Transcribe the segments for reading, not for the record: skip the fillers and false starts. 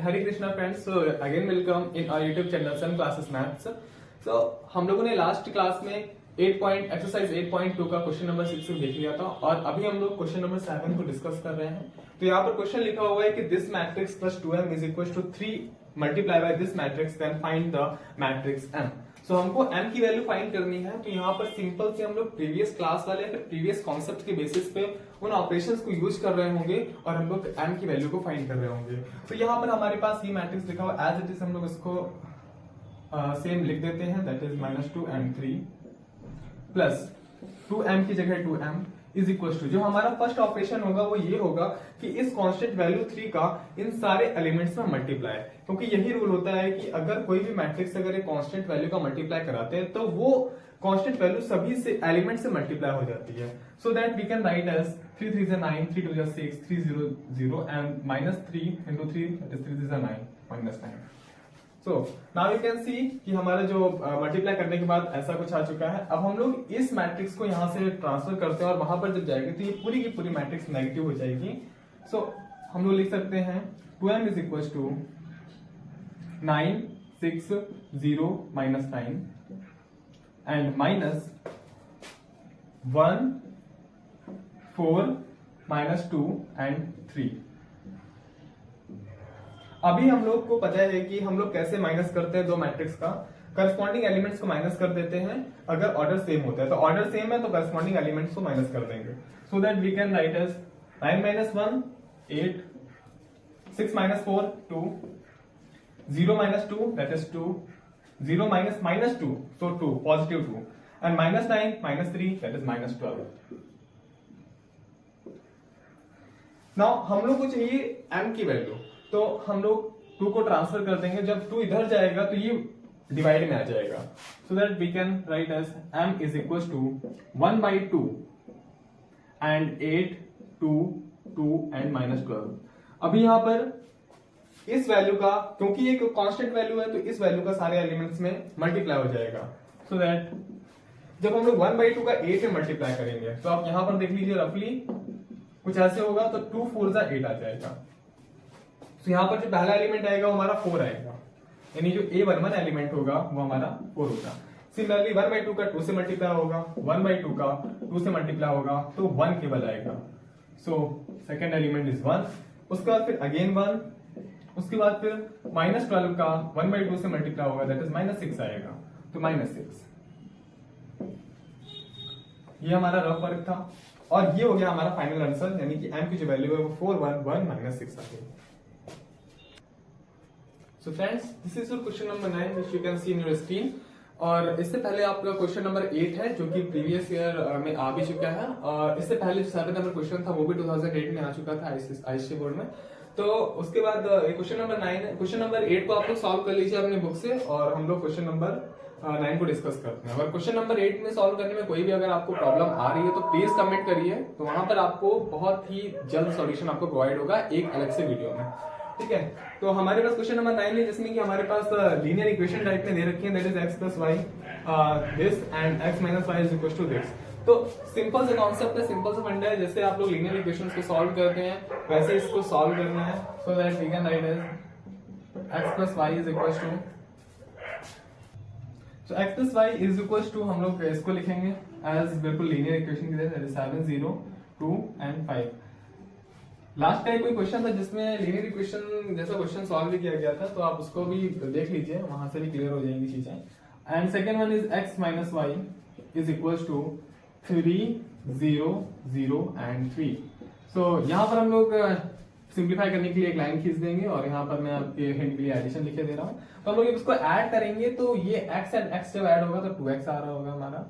Hare Krishna friends, so again welcome in our YouTube channel Sun Classes maths. सो हम लोगों ने लास्ट क्लास में एक्सरसाइज 8.2 का क्वेश्चन नंबर 6 देख लिया था और अभी हम लोग क्वेश्चन नंबर 7 को डिस्कस कर रहे हैं। तो यहाँ पर क्वेश्चन लिखा हुआ है कि this matrix plus 2m is equal to 3 multiply by this matrix, then find the matrix m। So हमको m की वैल्यू फाइंड करनी है। तो यहाँ पर सिंपल से हम लोग प्रीवियस क्लास वाले फिर प्रीवियस कॉन्सेप्ट के बेसिस पे उन ऑपरेशंस को यूज कर रहे होंगे और हम लोग m की वैल्यू को फाइंड कर रहे होंगे। तो यहाँ पर हमारे पास ये मैट्रिक्स लिखा हुआ एज इट इज, हम लोग इसको सेम लिख देते हैं, that is -2m3 plus 2m की जगह 2m इज इक्वल टू, जो हमारा फर्स्ट ऑपरेशन होगा वो ये होगा कि इस कांस्टेंट वैल्यू 3 का इन सारे एलिमेंट्स में मल्टीप्लाई, क्योंकि यही रूल होता है कि अगर कोई भी मैट्रिक्स अगर एक कांस्टेंट वैल्यू का मल्टीप्लाई कराते हैं तो वो कांस्टेंट वैल्यू सभी से एलिमेंट से मल्टीप्लाई हो जाती है। So that we can write as 3 3 9, 3 2 6, 3 0 0 and -3 into 3 that is 3 3 9 -9। So now you can see कि हमारा जो मल्टीप्लाई करने के बाद ऐसा कुछ आ चुका है। अब हम लोग इस मैट्रिक्स को यहां से ट्रांसफर करते हैं और वहां पर जब जाएगी तो ये पूरी की पूरी मैट्रिक्स नेगेटिव हो जाएगी। सो हम लोग लिख सकते हैं 2m is equal to 9 6 0 -9 and -1 4 -2 and 3। अभी हम लोग को पता है कि हम लोग कैसे माइनस करते हैं दो मैट्रिक्स का। करस्पॉन्डिंग एलिमेंट्स को माइनस कर देते हैं अगर ऑर्डर सेम होता है, तो ऑर्डर सेम है तो करस्पॉन्डिंग एलिमेंट्स को माइनस कर देंगे। So that we can write as 9 - 1 8, 6 - 4 2, 0 - 2 that is 2, 0 -2 so 2 positive 2 and -9 - 3 that is -12। Now हम लोग को चाहिए m की वैल्यू, तो हम लोग 2 को ट्रांसफर कर देंगे। जब 2 इधर जाएगा तो ये डिवाइड में आ जाएगा। So that we can write as m is equal to 1/2 and 8 2 2 and -12। अभी यहां पर इस वैल्यू का, क्योंकि ये कांस्टेंट वैल्यू है तो इस वैल्यू का सारे एलिमेंट्स में मल्टीप्लाई हो जाएगा। सो दैट जब हम लोग 1/2 का 8 में मल्टीप्लाई करेंगे तो आप यहां पर देख लीजिए रफली कुछ ऐसे होगा, तो 2 4 8 आ जाएगा। तो यहाँ पर जो पहला एलिमेंट आएगा वो हमारा 4 आएगा, यानी जो A11 एलिमेंट होगा वो हमारा 4 होगा। सिमिलरली 1/2 का 2 से मल्टीप्लाई होगा, 1/2 का 2 से मल्टीप्लाई होगा तो 1 केवल आएगा। सो सेकेंड एलिमेंट इज 1, उसके बाद फिर अगेन 1, उसके बाद फिर -12 का 1/2 से मल्टीप्लाई होगा, दैट इज -6 आएगा, तो -6। ये हमारा रफ वर्क था और ये हो गया हमारा फाइनल आंसर, यानी कि m की जो वैल्यू है वो 4 1 1 -6 आ गई। So friends, this is your question number 9 which you can see in your screen। और इससे पहले आपका क्वेश्चन नंबर 8 है जो कि प्रीवियस ईयर में आ भी चुका है, और इससे पहले 7 नंबर क्वेश्चन था वो भी 2008 में आ चुका था आईसीएसई बोर्ड में। तो उसके बाद क्वेश्चन नंबर 9 है। क्वेश्चन नंबर 8 को आप लोग सॉल्व कर लीजिए अपने बुक से और हम लोग क्वेश्चन नंबर 9 को डिस्कस करते हैं। अगर क्वेश्चन नंबर 8 में सॉल्व करने में कोई भी अगर आपको प्रॉब्लम आ रही है तो प्लीज कमेंट करिए, तो वहां पर आपको बहुत ही जल्द सॉल्यूशन आपको प्रोवाइड होगा एक अलग से वीडियो में, ठीक है। तो हमारे पास क्वेश्चन नंबर 9 है जिसमें कि हमारे पास लीनियर इक्वेशन टाइप में दे रखी है, that is x + y this and x - y is equal to this. तो सिंपल सा कॉन्सेप्ट है, सिंपल सा फंडा है, जैसे आप लोग लीनियर इक्वेशंस को सॉल्व करते हैं वैसे इसको सॉल्व करना है। So that we can write as x + y is equal to, so x + y is equal to, हम लोग इसको लिखेंगे एज बिल्कुल लीनियर इक्वेशन की तरह, that is 7 0 2 and 5। Last time कोई क्वेश्चन था जिसमें लीनियर इक्वेशन जैसा क्वेश्चन सॉल्व भी किया गया था, तो आप उसको भी देख लीजिए, वहां से भी क्लियर हो जाएंगी चीजें। And second one is x - y is equal to 3 0 0 and 3। So यहाँ पर हम लोग सिंप्लीफाई करने के लिए एक लाइन खींच देंगे और यहाँ पर मैं आपके हिंट के लिए एडिशन लिखे दे रहा हूँ। तो हम लोग इसको ऐड करेंगे तो ये x एंड x जब ऐड होगा तो 2x आ रहा होगा हमारा,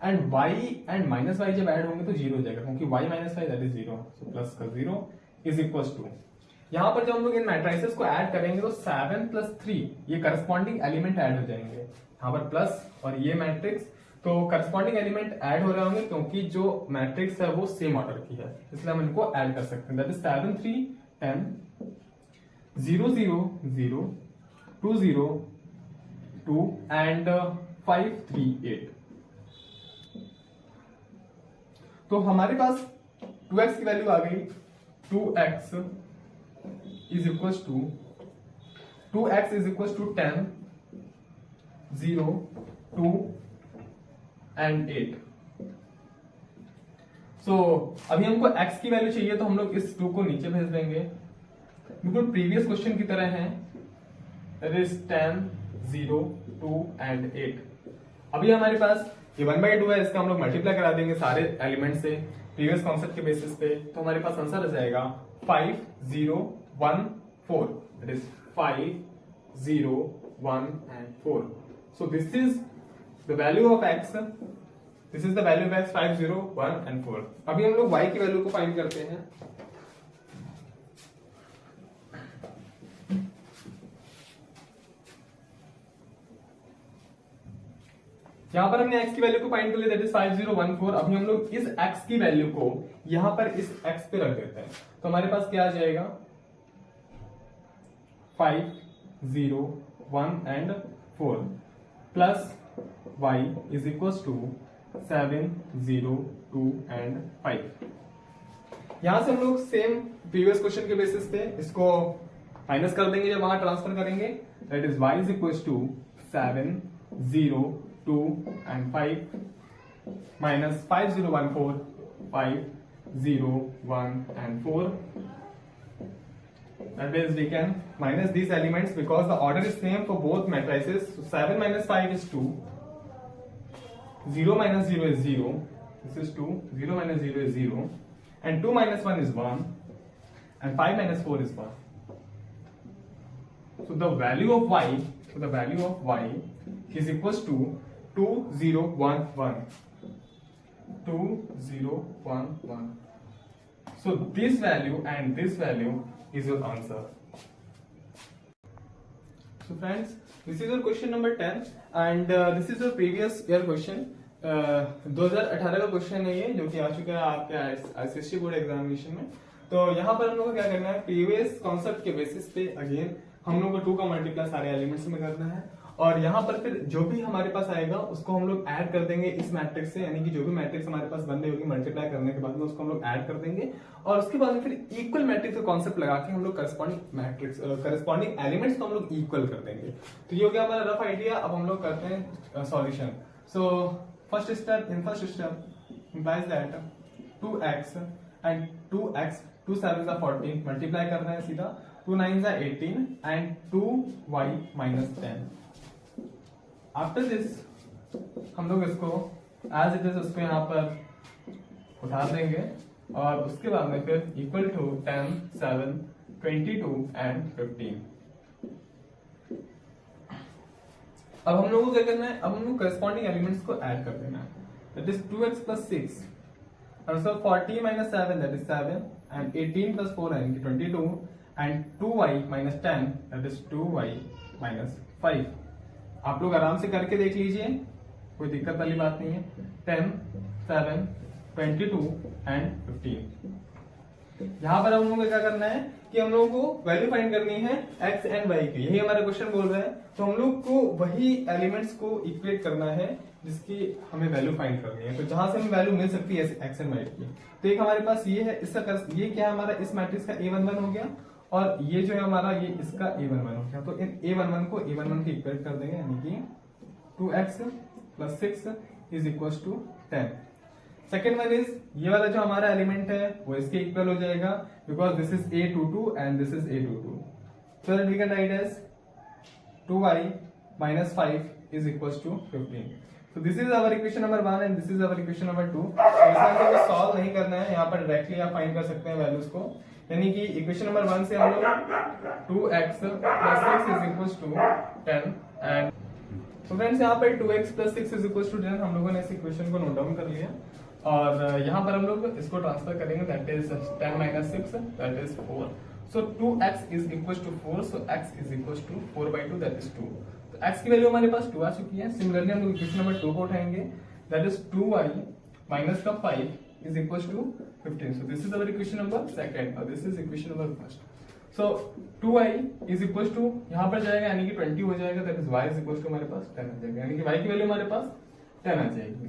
एंड y एंड -y जब ऐड होंगे तो 0 हो जाएगा, क्योंकि y - y that is 0, so plus का 0 इज इक्वल टू। यहाँ पर जब हम लोग इन मैट्रिसेस को ऐड करेंगे तो 7 + 3 ये करस्पॉन्डिंग एलिमेंट ऐड हो जाएंगे, यहाँ पर प्लस और ये मैट्रिक्स, तो करस्पॉन्डिंग एलिमेंट ऐड हो रहे होंगे क्योंकि जो मैट्रिक्स है वो सेम ऑर्डर की है, इसलिए हम इनको ऐड कर सकते हैं। That is 7 3 10 0 0 0 2 0 2 and 5 3 8। तो हमारे पास 2x की वैल्यू आ गई, 2x is equal to 2x is equal to 10, 0, 2 and 8। So अभी हमको x की वैल्यू चाहिए, तो हम लोग इस 2 को नीचे भेज देंगे, बिल्कुल प्रीवियस क्वेश्चन की तरह है, दैट इज 10, 0, 2 एंड 8। अभी हमारे पास ये 1/2 है, इसका हम लोग मल्टीप्लाई करा देंगे सारे एलिमेंट से प्रीवियस कॉन्सेप्ट के बेसिस पे, तो हमारे पास आंसर आ जाएगा 5, 0, 1, 4, that is 5, 0, 1 and 4। So this is the value of x, this is the value of x, 5, 0, 1 and 4। अभी हम लोग y की वैल्यू को फाइंड करते हैं। यहां पर हमने x की वैल्यू को फाइंड कर लिया, दैट इज 5, 0, 1, 4। अभी हम लोग इस x की वैल्यू को यहां पर इस x पे रख देते हैं, तो हमारे पास क्या आ जाएगा 5, 0, 1 and 4 plus y is equal to 7, 0, 2 and 5। यहां से हम लोग सेम प्रीवियस क्वेश्चन के बेसिस पे इसको माइनस कर देंगे जब वहां ट्रांसफर करेंगे, that is y is equal to 7, 0, 2 and 5 minus 5, 0, 1, 4, 5, 0, 1 and 4. That means we can minus these elements because the order is same for both matrices. So 7 minus 5 is 2, 0 minus 0 is 0, this is 2, 0 minus 0 is 0, and 2 minus 1 is 1, and 5 minus 4 is 1. So the value of y, is equals to 2, 0, 1, 1. 2, 0, 1, 1. So this value and this value is your answer. So friends, this is your question number 10 and this is your previous year question. 2018 का question है ये, जो कि आ चुका है आपके ICSE board examination में। तो यहाँ पर हम लोग को क्या करना है, प्रीवियस कॉन्सेप्ट के बेसिस पे अगेन हम लोग को 2 का मल्टीप्लाई सारे एलिमेंट्स में करना है, और यहाँ पर फिर जो भी हमारे पास आएगा उसको हम लोग ऐड कर देंगे इस मैट्रिक्स से, यानी कि जो भी मैट्रिक्स हमारे पास बन रही होगी मल्टीप्लाई करने के बाद में उसको हम लोग ऐड कर देंगे, और उसके बाद में फिर इक्वल मैट्रिक्स का कॉन्सेप्ट लगा के हम लोग करस्पॉन्डिंग एलिमेंट्स को हम लोग इक्वल कर देंगे। तो ये हो गया हमारा रफ आइडिया। अब हम लोग करते हैं solution. So first step implies that 2x and 2x, 2 7s are 14, multiply करना है सीधा, 2 9s are 18 and 2y minus 10। After this हम लोग इसको एज इट इज उसको यहाँ पर उठा देंगे, और उसके बाद में फिर इक्वल टू 10, 7, 22 एंड 15। अब हम लोगों को क्या करना है, अब हम लोग करस्पॉन्डिंग एलिमेंट्स को ऐड कर देना है, that is 2x plus 6 and so 40 minus 7 that is 7 and 18 plus 4 and 22 and 2y minus 10 that is 2y minus 5। आप लोग आराम से करके देख लीजिए, कोई दिक्कत वाली बात नहीं है। 10, 7, 22 एंड 15। यहाँ पर हम लोगों को क्या करना है कि हम लोगों को वैल्यू फाइंड करनी है x एंड y की, यही हमारा क्वेश्चन बोल रहा है। तो हम लोग को वही एलिमेंट्स को इक्वेट करना है जिसकी हमें वैल्यू फाइंड करनी है, तो जहां से हमें वैल्यू मिल सकती है x एंड y की। तो एक हमारे पास ये है, इसका ये क्या है हमारा, इस मैट्रिक्स का a11 हो गया, और ये जो है हमारा ये इसका a11 हो गया। तो इन a11 को a11 के इक्वेट कर देंगे, यानी कि 2x plus 6 is equals to 10। Second one is ये वाला जो हमारा एलिमेंट है वो इसके इक्वल हो जाएगा, because this is a22 and this is a22, so that we can write as 2y minus 5 is equals to 15। So this is our equation number 1 and this is our equation number 2। ऐसा को solve नहीं करना है, यहाँ पर directly आप find कर सकते हैं वैल्यूज को, यानी कि इक्वेशन नंबर 1 से हम लोग 2x plus 6 is equals to 10 and तो फ्रेंड्स यहाँ पर 2x plus 6 is equals to 10 हम लोगों ने इस इक्वेशन को नोट डाउन कर लिया, और यहाँ पर हम लोग इसको ट्रांसफर करेंगे, that is 10 minus 6 that is 4। So 2x is equals to 4, so x is equals to 4/2 that is 2। तो x की वैल्यू हमारे पास 2 आ चुकी है। सिमिलरली हम लोग इक्वेशन नंबर 2 को उठाएंगे, दैट इज 2y minus का 5 is equals to 15। So this is our equation number second और this is equation number first। So 2y is equals to यहाँ पर जाएगा यानी कि 20 हो जाएगा, that is y is equals to हमारे पास 10 आ जाएगा, यानी कि y की वैल्यू हमारे पास 10 आ जाएगी।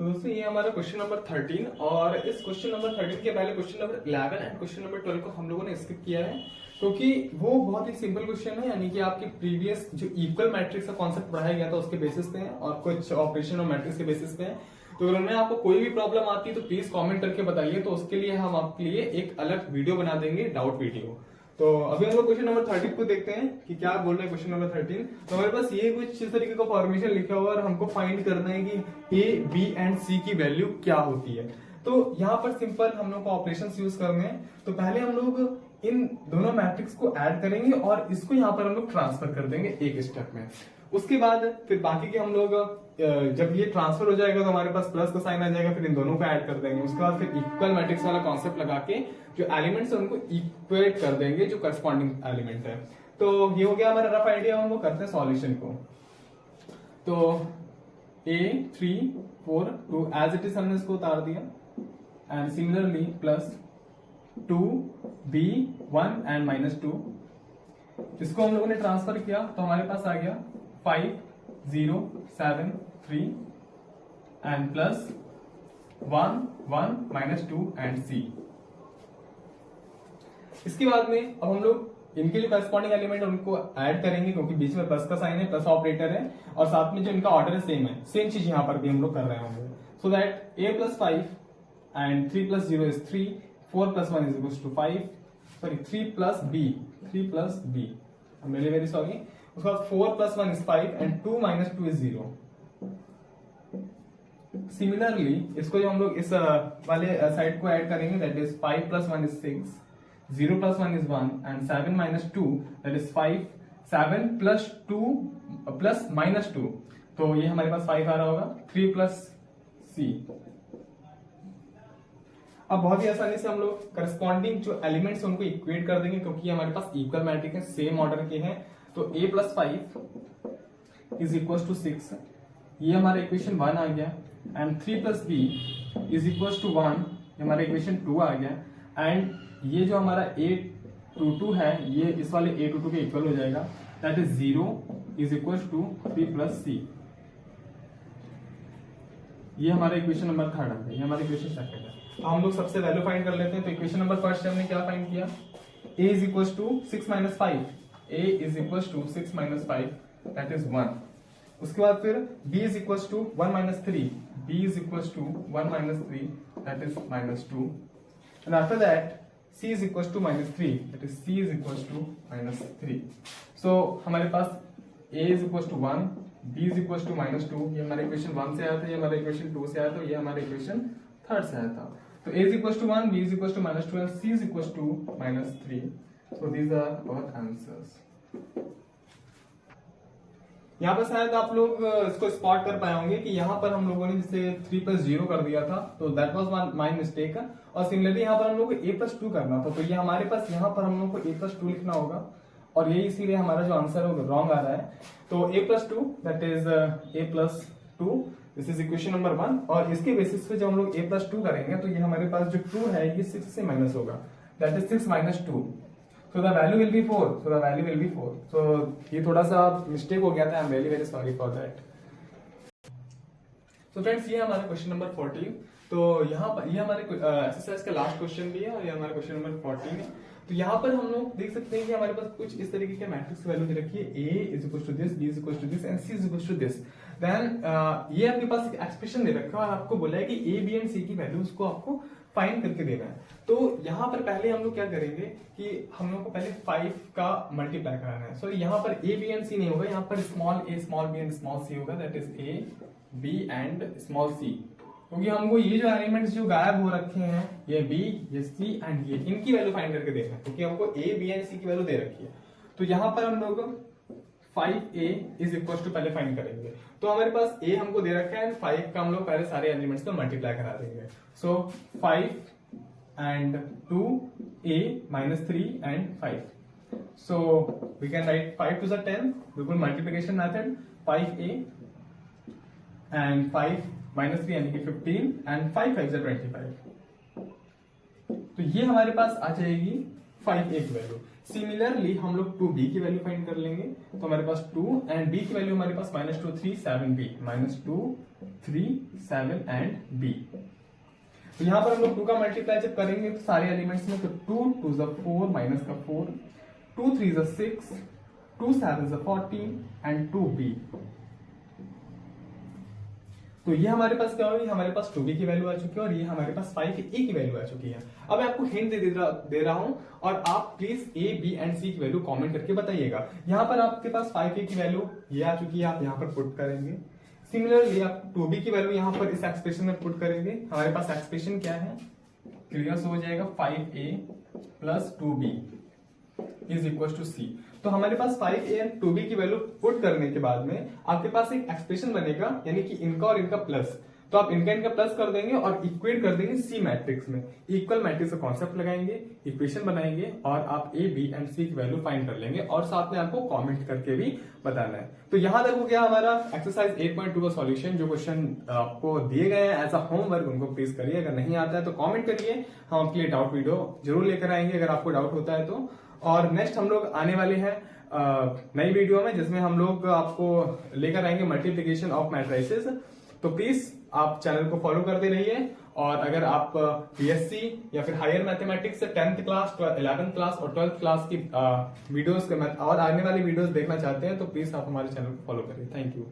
तो दोस्तों ये हमारा क्वेश्चन नंबर 13 और इस क्वेश्चन नंबर 13 के पहले question number 11 and question number 12 को हम लोगों ने स्किप किया है क्योंकि वो बहुत ही सिंपल क्वेश्चन है, यानी कि आपके प्रीवियस जो इक्वल मैट्रिक्स का कॉन्सेप्ट पढ़ाया गया था उसके बेसिस पे है और कुछ ऑपरेशन और मैट्रिक्स के बेसिस पे है। तो अगर उनमें आपको कोई भी प्रॉब्लम आती है तो प्लीज कमेंट करके बताइए, तो उसके लिए हम आपके लिए एक अलग वीडियो बना देंगे, डाउट वीडियो। तो अभी हम लोग क्वेश्चन नंबर 13 को देखते हैं कि क्या बोल रहे हैं क्वेश्चन नंबर 13। तो हमारे पास ये कुछ इस तरीके का फॉर्मेशन लिखा हुआ है और हमको फाइंड करना है कि ए बी एंड सी की वैल्यू क्या होती है। तो यहाँ पर सिंपल हम लोग को ऑपरेशंस यूज करने हैं। तो पहले हम लोग इन दोनों मैट्रिक्स को ऐड करेंगे और इसको यहाँ पर हम लोग ट्रांसफर कर देंगे एक स्टेप में। उसके बाद फिर बाकी के हम लोग जब ये ट्रांसफर हो जाएगा तो हमारे पास प्लस का साइन आ जाएगा, फिर इन दोनों को ऐड कर देंगे। उसके बाद फिर इक्वल मैट्रिक्स वाला कॉन्सेप्ट लगा के जो एलिमेंट्स है उनको इक्वेट कर देंगे जो करस्पॉन्डिंग एलिमेंट है। तो ये हो गया हमारा रफ आइडिया। हम लोग करते हैं सॉल्यूशन को। तो a 3 4 2 एज इट इज हमने इसको उतार दिया and similarly plus 2 b 1 and -2 इसको हम लोगों ने ट्रांसफर किया तो हमारे पास आ गया 5 0 7 3 एंड प्लस 1 1 -2 एंड c। इसके बाद में अब हम लोग इनके जो करस्पॉन्डिंग एलिमेंट उनको ऐड करेंगे क्योंकि बीच में प्लस का साइन है, प्लस ऑपरेटर है और साथ में जो इनका ऑर्डर है सेम चीज यहाँ पर भी हम लोग कर रहे होंगे। So that a + 5 and 3 + 0 is 3, 4 + 1 is 5, sorry 3 + b, 3 + b, I'm really very sorry। उसके बाद 4 + 1 is 5 एंड 2 - 2 is 0। सिमिलरली इसको जो हम लोग इस वाले साइड को ऐड करेंगे that is 5 + 1 is 6, 0 + 1 is 1 and 7 - 2 that is 5, 7 + 2 + -2 तो ये हमारे पास 5 आ रहा होगा, 3 + c। अब बहुत ही आसानी से हम लोग करस्पॉन्डिंग जो एलिमेंट्स उनको इक्वेट कर देंगे क्योंकि हमारे पास इक्वल मैट्रिक्स है, सेम ऑर्डर के हैं। तो a + 5 is equals to 6, ये हमारा इक्वेशन 1 आ गया and 3 + b is equals to 1, ये हमारा इक्वेशन 2 आ गया एंड ये जो हमारा a22 है ये इस वाले a22 के इक्वल हो जाएगा that is 0 is equals to 3 + c। ये हमारा इक्वेशन नंबर 3 आ गया, ये हमारा इक्वेशन 2 है। तो हम लोग सबसे वैल्यू फाइंड कर लेते हैं। तो इक्वेशन नंबर 1 हमने क्या फाइंड किया, a is equals to 6 - 5, a is equals to 6 - 5 that is 1। उसके बाद फिर b is equals to 1 - 3, b is equals to 1 - 3 that is -2 and after that c is equals to -3 that is c is equals to -3। so हमारे पास a is equals to 1, b is equals to -2, ये हमारे equation 1 से आया था, ये हमारे equation 2 से आया था, ये हमारे इक्वेशन 3 से आया था। तो a is equals to 1, b is equals to -2 and c is equals to -3। so these are our answers। यहाँ पर शायद आप लोग इसको स्पॉट कर पाए होंगे कि यहाँ पर हम लोगों ने जैसे 3 + 0 कर दिया था तो दैट वाज माय मिस्टेक। और सिमिलरली यहाँ पर हम लोग को a + 2 करना था तो ये हमारे पास यहाँ पर हम लोग को a + 2 लिखना होगा और ये इसीलिए हमारा जो आंसर है रॉन्ग आ रहा है। तो a + 2 that is a + 2 this is equation number 1 और इसके बेसिस पे जब हम लोग a + 2 करेंगे तो ये हमारे पास जो 2 है ये 6 से माइनस होगा that is 6 - 2 so the value will be 4, so the value will be 4। so ये थोड़ा सा मिस्टेक हो गया था, I am very very sorry for that. so friends ये हमारा क्वेश्चन नंबर 14। तो यहाँ पर ये हमारे एक्सरसाइज का लास्ट क्वेश्चन भी है और ये हमारा क्वेश्चन नंबर 14 है। तो यहाँ पर हम लोग देख सकते हैं कि हमारे पास कुछ इस तरीके के मैट्रिक्स वैल्यू दे रखी है, a is equals to this, b is equals to this and c is equals to this। Then ये आपके पास एक एक्सप्रेशन दे रखा है और आपको बोला है कि a b and c की वैल्यूज को आपको फाइंड करके देना है। तो यहाँ पर पहले हम लोग क्या करेंगे कि हम लोग को पहले 5 का मल्टीप्लाई कराना है। सो यहाँ पर a b and c नहीं होगा, यहाँ पर small a small b and small c होगा that is a b and small c। क्योंकि हमको ये जो एलिमेंट्स जो गायब हो रखे हैं ये b ये c एंड ये इनकी वैल्यू फाइंड करके देना है क्योंकि हमको a b एंड c की वैल्यू दे रखी है। तो यहाँ पर हम लोग 5a is equals to पहले फाइंड करेंगे। तो हमारे पास a हमको दे रखा है एंड 5 का हम लोग पहले सारे एलिमेंट्स को मल्टीप्लाई करा देंगे। सो 5 and 2a - 3 and 5। so we can write 5 to the 10 बिल्कुल मल्टीप्लिकेशन मेथड 5a and 5 - 3 यानी कि 15 and 5 5 is 25। तो ये हमारे पास आ जाएगी 5a की वैल्यू। सिमिलरली हम लोग 2b की वैल्यू फाइंड कर लेंगे। तो हमारे पास 2 एंड b की वैल्यू हमारे पास -2 3 7b -2 3, 7 एंड बी। तो यहाँ पर हम लोग 2 का मल्टीप्लाई जब करेंगे तो सारे एलिमेंट्स में, तो 2 2 4 माइनस का 4, 2 3 6, 2 7 14 एंड 2b। तो ये हमारे पास क्या होगी, हमारे पास 2b की वैल्यू आ चुकी है और ये हमारे पास 5a की वैल्यू आ चुकी है। अब मैं आपको हिंट दे रहा हूं और आप please a, b and c की वैल्यू कमेंट करके बताइएगा। यहाँ पर आपके पास 5a की वैल्यू ये आ चुकी है, आप यहाँ पर पुट करेंगे। सिमिलरली आप 2b की वैल्यू यहाँ पर इस एक्सप्रेशन में पुट करेंगे। हमारे पास एक्सप्रेशन क्या है, क्लियर हो जाएगा 5a plus 2b is equal to c। तो हमारे पास 5a एंड 2b की वैल्यू पुट करने के बाद में आपके पास एक एक्सप्रेशन बनेगा, यानी कि इनका और इनका प्लस। तो आप इनका प्लस कर देंगे और इक्वेट कर देंगे सी मैट्रिक्स में। इक्वल मैट्रिक्स का कॉन्सेप्ट लगाएंगे, इक्वेशन बनाएंगे और आप ए, बी एंड सी की वैल्यू फाइंड कर लेंगे और साथ में आपको कमेंट करके भी बताना है। तो यहां तक हो गया हमारा एक्सरसाइज 8.2 का सॉल्यूशन। जो क्वेश्चन आपको दिए गए हैं एज अ होमवर्क उनको प्लीज करिए, अगर नहीं आता है तो कमेंट करिए, हम आपके लिए डाउट वीडियो जरूर लेकर आएंगे अगर आपको डाउट होता है तो। और नेक्स्ट हम लोग आने वाले हैं नई वीडियो में, जिसमें हम लोग आपको लेकर आएंगे मल्टीप्लिकेशन ऑफ मैट्रिसेस। तो प्लीज आप चैनल को फॉलो करते रहिए। और अगर आप बीएससी या फिर higher mathematics 10th class, 11th class और 12th क्लास की वीडियोस और आने वाली वीडियोस देखना चाहते हैं तो प्लीज आप हमारे चैनल को फॉलो करिए। Thank you.